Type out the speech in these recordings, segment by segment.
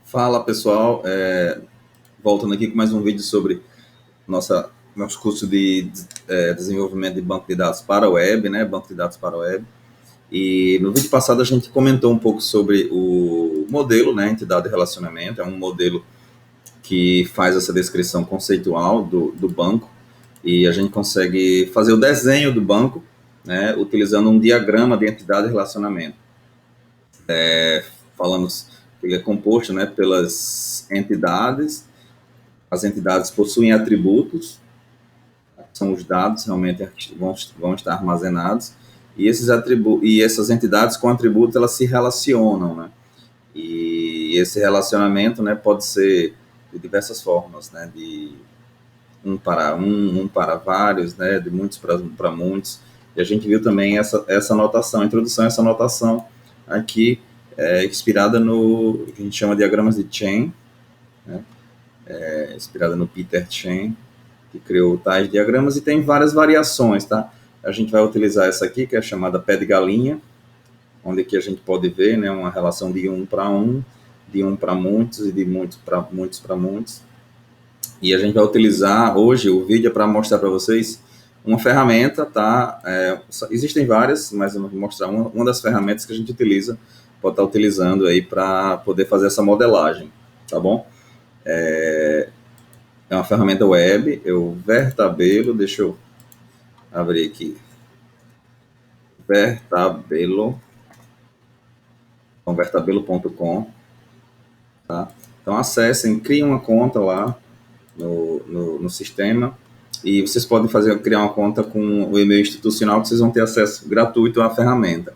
Fala pessoal, voltando aqui com mais um vídeo sobre nosso curso de desenvolvimento de banco de dados para a web, né? Banco de dados para a web. E no vídeo passado a gente comentou um pouco sobre o modelo, né? Entidade de relacionamento, é um modelo que faz essa descrição conceitual do banco e a gente consegue fazer o desenho do banco, né? Utilizando um diagrama de entidade de relacionamento. Falamos que ele é composto, né, pelas entidades. As entidades possuem atributos, são os dados realmente vão estar armazenados, e essas entidades com atributos elas se relacionam, né? E esse relacionamento, né, pode ser de diversas formas, né? De um para vários, né? De muitos para muitos. E a gente viu também essa notação, a introdução a essa notação aqui, inspirada no que a gente chama de diagramas de Chain, né? Inspirada no Peter Chain, que criou tais diagramas, e tem várias variações, tá? A gente vai utilizar essa aqui, que é chamada pé de galinha, onde aqui a gente pode ver, né, uma relação de de um para muitos e de muitos para muitos para muitos. E a gente vai utilizar hoje o vídeo para mostrar para vocês uma ferramenta, tá? Existem várias, mas eu vou mostrar uma das ferramentas que a gente utiliza, pode estar utilizando aí para poder fazer essa modelagem, tá bom? É uma ferramenta web, Vertabelo, deixa eu abrir aqui, Vertabelo, vertabelo.com, tá? Então acessem, criem uma conta lá no sistema, e vocês podem criar uma conta com o e-mail institucional, que vocês vão ter acesso gratuito à ferramenta,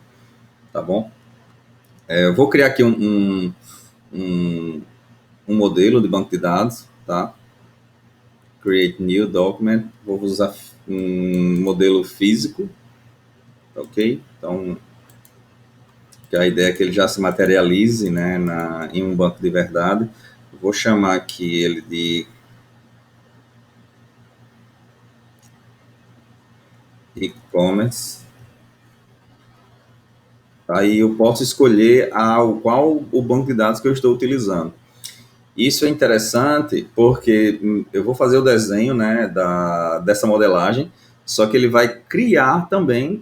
tá bom? Eu vou criar aqui um modelo de banco de dados, tá? Create new document, vou usar um modelo físico, ok? Então, que a ideia é que ele já se materialize, né, em um banco de verdade. Vou chamar aqui ele de e-commerce. Aí eu posso escolher qual o banco de dados que eu estou utilizando. Isso é interessante porque eu vou fazer o desenho, né, dessa modelagem, só que ele vai criar também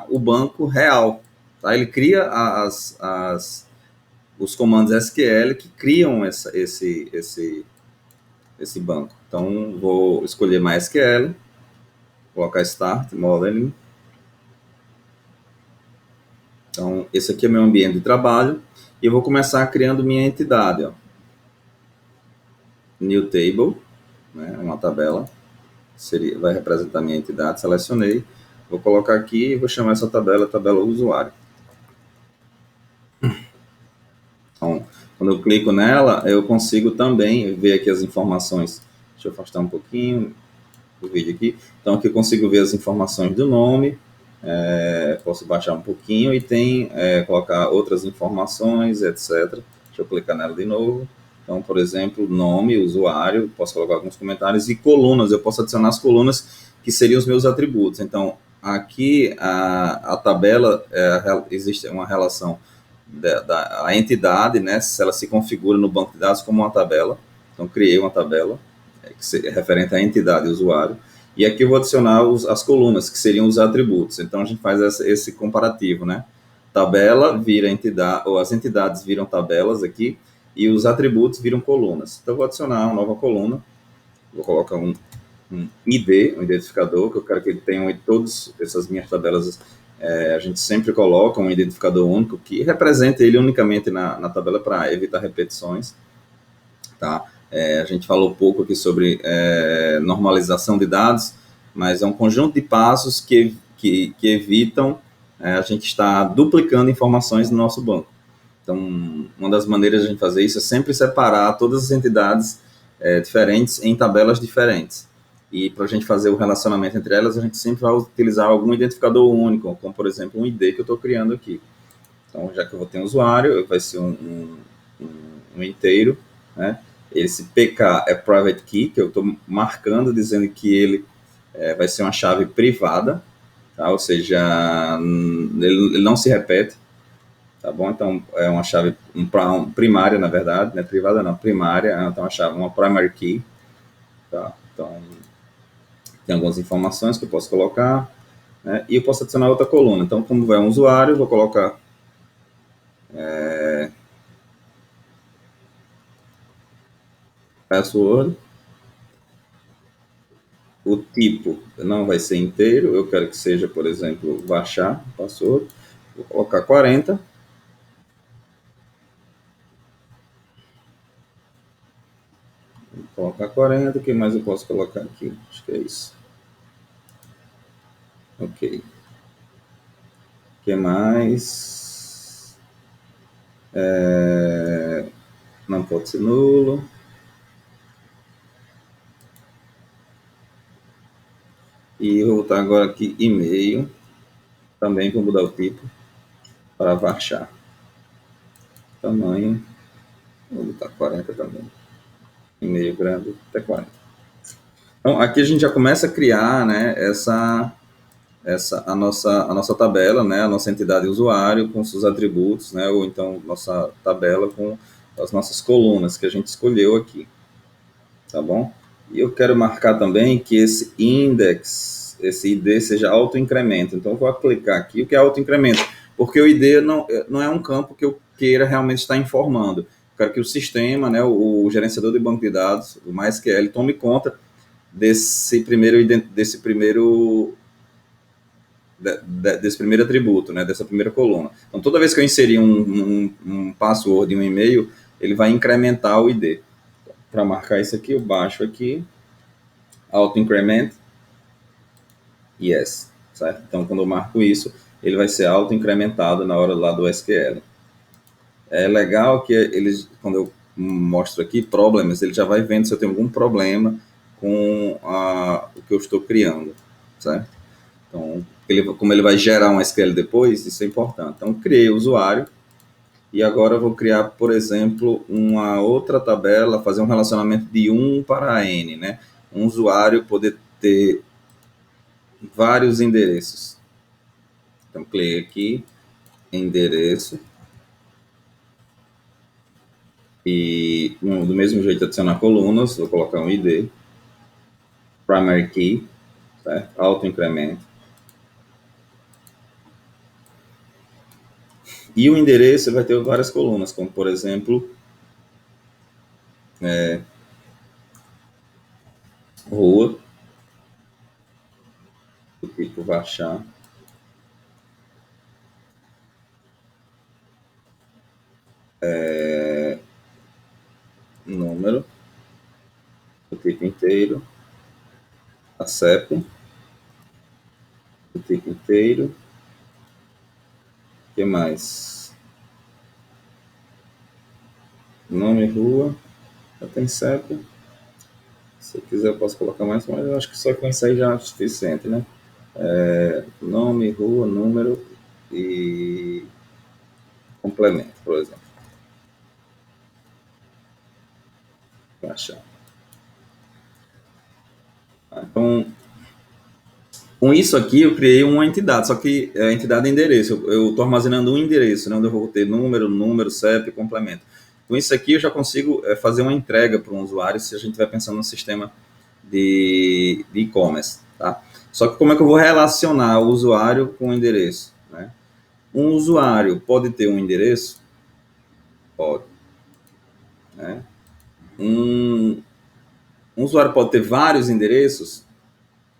o banco real. Tá? Ele cria os comandos SQL que criam esse banco. Então, vou escolher MySQL, colocar Start, Modeling. Então, esse aqui é meu ambiente de trabalho e eu vou começar criando minha entidade. Ó. New Table, né, uma tabela, vai representar minha entidade, selecionei, vou colocar aqui e vou chamar essa tabela usuário. Então, quando eu clico nela, eu consigo também ver aqui as informações. Deixa eu afastar um pouquinho o vídeo aqui. Então, aqui eu consigo ver as informações do nome, posso baixar um pouquinho e tem colocar outras informações, etc. Deixa eu clicar nela de novo. Então, por exemplo, nome, usuário, posso colocar alguns comentários e colunas. Eu posso adicionar as colunas que seriam os meus atributos. Então, aqui a tabela, existe uma relação da entidade, né? Se ela se configura no banco de dados como uma tabela. Então, criei uma tabela que é referente à entidade usuário. E aqui eu vou adicionar as colunas, que seriam os atributos. Então, a gente faz esse comparativo, né? Tabela vira entidade, ou as entidades viram tabelas aqui, e os atributos viram colunas. Então, eu vou adicionar uma nova coluna. Vou colocar um ID, um identificador, que eu quero que ele tenha em todas essas minhas tabelas. A gente sempre coloca um identificador único que representa ele unicamente na tabela para evitar repetições. Tá? A gente falou pouco aqui sobre normalização de dados, mas é um conjunto de passos que evitam a gente estar duplicando informações no nosso banco. Então, uma das maneiras de a gente fazer isso é sempre separar todas as entidades diferentes em tabelas diferentes. E para a gente fazer o relacionamento entre elas, a gente sempre vai utilizar algum identificador único, como, por exemplo, um ID que eu estou criando aqui. Então, já que eu vou ter um usuário, vai ser um inteiro, né? Esse PK é Private Key, que eu estou marcando, dizendo que ele vai ser uma chave privada, tá? Ou seja, ele não se repete. tá bom? Então, é uma chave primária, na verdade, não é privada não, primária, então uma primary key, tá? Então, tem algumas informações que eu posso colocar, né? E eu posso adicionar outra coluna. Então, como vai um usuário, eu vou colocar password, o tipo não vai ser inteiro, eu quero que seja, por exemplo, baixar password, vou colocar 40, vou colocar 40, o que mais eu posso colocar aqui? Acho que é isso. Ok. O que mais? Não pode ser nulo. E eu vou botar agora aqui e-mail. Também vou mudar o tipo para Varchar. Tamanho, vou botar 40 também. E-mail grande, até 40. Então, aqui a gente já começa a criar, né, a nossa tabela, né, a nossa entidade usuário com seus atributos, né, ou então nossa tabela com as nossas colunas que a gente escolheu aqui, tá bom? E eu quero marcar também que esse index, esse ID seja autoincremento. Então, eu vou clicar aqui, o que é autoincremento? Porque o ID não é um campo que eu queira realmente estar informando. Eu quero que o sistema, né, o gerenciador de banco de dados, o MySQL, tome conta desse primeiro atributo, né, dessa primeira coluna. Então, toda vez que eu inserir um password e um e-mail, ele vai incrementar o ID. Para marcar isso aqui, eu baixo aqui, auto increment, yes, certo? Então, quando eu marco isso, ele vai ser auto incrementado na hora lá do SQL. É legal que eles, quando eu mostro aqui problemas, ele já vai vendo se eu tenho algum problema com o que eu estou criando, certo? Então, como ele vai gerar um SQL depois, isso é importante. Então, criei o usuário e agora eu vou criar, por exemplo, uma outra tabela, fazer um relacionamento de 1 para N, né? Um usuário poder ter vários endereços. Então, cliquei aqui, endereço, e do mesmo jeito adicionar colunas, vou colocar um ID, primary key, certo? Auto incremento. E o endereço vai ter várias colunas, como por exemplo, rua, do tipo Varchar, número, do tipo inteiro, a CEP, do tipo inteiro, o que mais? Nome, rua, já tem CEP. Se eu quiser eu posso colocar mais, mas eu acho que só com isso aí já é suficiente, né? Nome, rua, número e complemento, por exemplo. Achar. Então, com isso aqui eu criei uma entidade, só que a entidade é endereço. Eu estou armazenando um endereço, né, onde eu vou ter número, CEP, complemento. Com isso aqui eu já consigo fazer uma entrega para um usuário se a gente estiver pensando no sistema de e-commerce, tá? Só que como é que eu vou relacionar o usuário com o endereço, né? Um usuário pode ter um endereço? Pode, né? Um usuário pode ter vários endereços?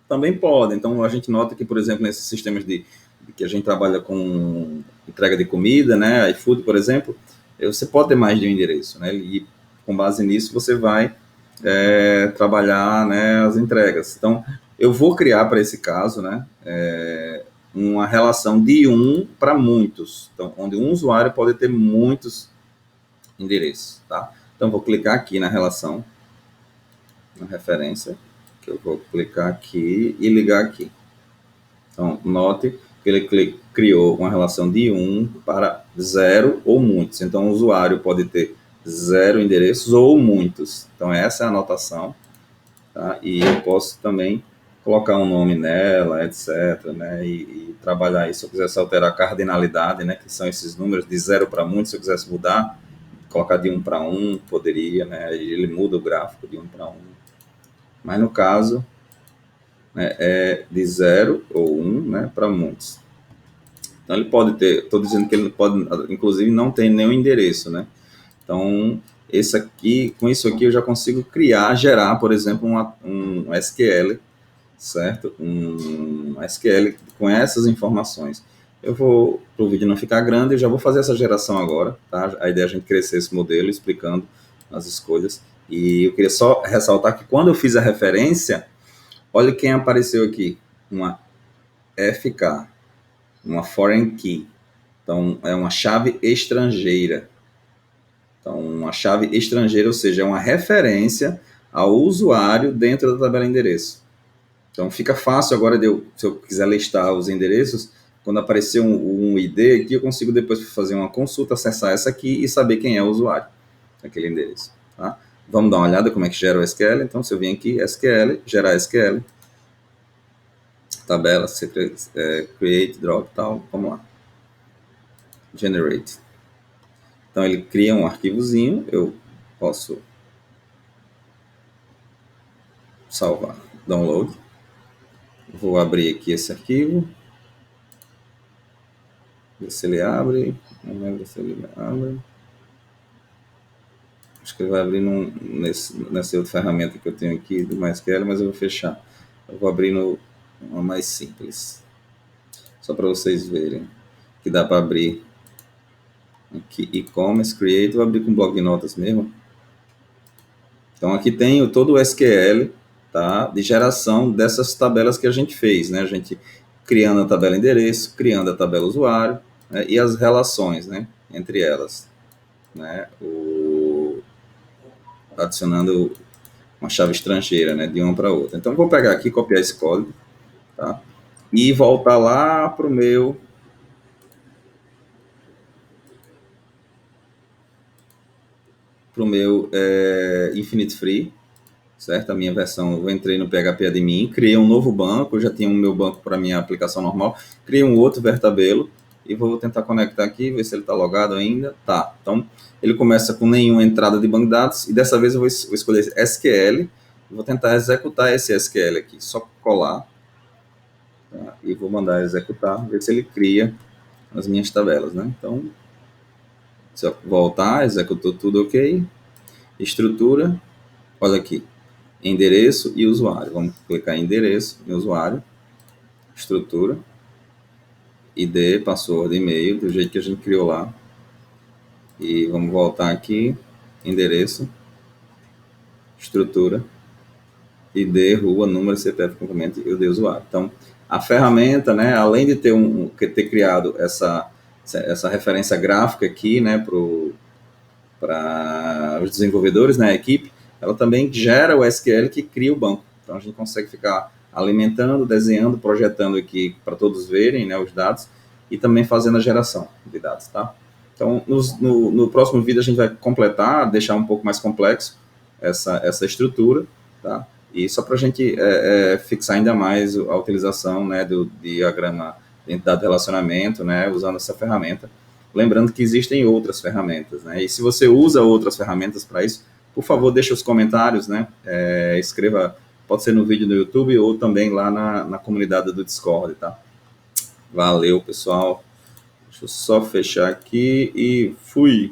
Também pode. Então, a gente nota que, por exemplo, nesses sistemas que a gente trabalha com entrega de comida, né, iFood, por exemplo, você pode ter mais de um endereço, né, e com base nisso você vai trabalhar, né, as entregas. Então, eu vou criar para esse caso, né, uma relação de um para muitos, então, onde um usuário pode ter muitos endereços, tá? Então, vou clicar aqui na relação, na referência, que eu vou clicar aqui e ligar aqui. Então, note que ele criou uma relação de 1 para 0 ou muitos. Então, o usuário pode ter 0 endereços ou muitos. Então, essa é a anotação. Tá? E eu posso também colocar um nome nela, etc., né, e trabalhar isso. Se eu quisesse alterar a cardinalidade, né, que são esses números de 0 para muito, se eu quisesse mudar, colocar de 1 para 1, poderia, né, ele muda o gráfico de 1 para 1. Mas no caso, né, é de 0 ou 1, né, para muitos. Então ele pode ter, estou dizendo que ele pode, inclusive, não tem nenhum endereço, né? Então, esse aqui, com isso aqui eu já consigo criar, gerar, por exemplo, um SQL, certo? Um SQL com essas informações. Eu vou, para o vídeo não ficar grande, eu já vou fazer essa geração agora, tá? A ideia é a gente crescer esse modelo, explicando as escolhas. E eu queria só ressaltar que quando eu fiz a referência, olha quem apareceu aqui, uma FK, uma foreign key. Então, é uma chave estrangeira. Então, uma chave estrangeira, ou seja, é uma referência ao usuário dentro da tabela endereço. Então, fica fácil agora, se eu quiser listar os endereços, quando aparecer um ID aqui, eu consigo depois fazer uma consulta, acessar essa aqui e saber quem é o usuário daquele endereço. Tá? Vamos dar uma olhada como é que gera o SQL. Então, se eu vim aqui, SQL, gerar SQL, tabela, create, drop, tal, vamos lá. Generate. Então, ele cria um arquivozinho, eu posso salvar, download. Vou abrir aqui esse arquivo, ver se ele abre, não lembro se ele abre. Acho que ele vai abrir nessa outra ferramenta que eu tenho aqui do MySQL, mas eu vou fechar. Eu vou abrir uma mais simples, só para vocês verem que dá para abrir aqui e-commerce, create, vou abrir com bloco de notas mesmo. Então aqui tem todo o SQL, tá, de geração dessas tabelas que a gente fez, né? A gente criando a tabela endereço, criando a tabela usuário, né, e as relações, né, entre elas, né, adicionando uma chave estrangeira, né, de uma para outra. Então vou pegar aqui, copiar esse código, tá, e voltar lá para o meu Infinite Free, certo? A minha versão, eu entrei no PHP Admin, criei um novo banco, eu já tinha o meu banco para minha aplicação normal, criei um outro Vertabelo e vou tentar conectar aqui, ver se ele está logado ainda. Tá, então ele começa com nenhuma entrada de banco de dados e dessa vez eu vou escolher SQL, vou tentar executar esse SQL aqui, só colar, tá? E vou mandar executar, ver se ele cria as minhas tabelas, né? Então, se eu voltar, executou tudo ok, estrutura, olha aqui, endereço e usuário. Vamos clicar em endereço e usuário, estrutura, ID, password, e-mail, do jeito que a gente criou lá. E vamos voltar aqui, endereço, estrutura, ID, rua, número, CPF, complemento e o de usuário. Então, a ferramenta, né, além de ter criado essa referência gráfica aqui, né, para os desenvolvedores, né, a equipe, ela também gera o SQL que cria o banco. Então a gente consegue ficar alimentando, desenhando, projetando aqui para todos verem, né, os dados e também fazendo a geração de dados, tá? Então no próximo vídeo a gente vai completar, deixar um pouco mais complexo essa estrutura, tá? E só para a gente fixar ainda mais a utilização, né, do diagrama de entidade de relacionamento, né, usando essa ferramenta. Lembrando que existem outras ferramentas, né? E se você usa outras ferramentas para isso, por favor, deixe os comentários, né? Escreva, pode ser no vídeo do YouTube ou também lá na comunidade do Discord, tá? Valeu, pessoal. Deixa eu só fechar aqui e fui!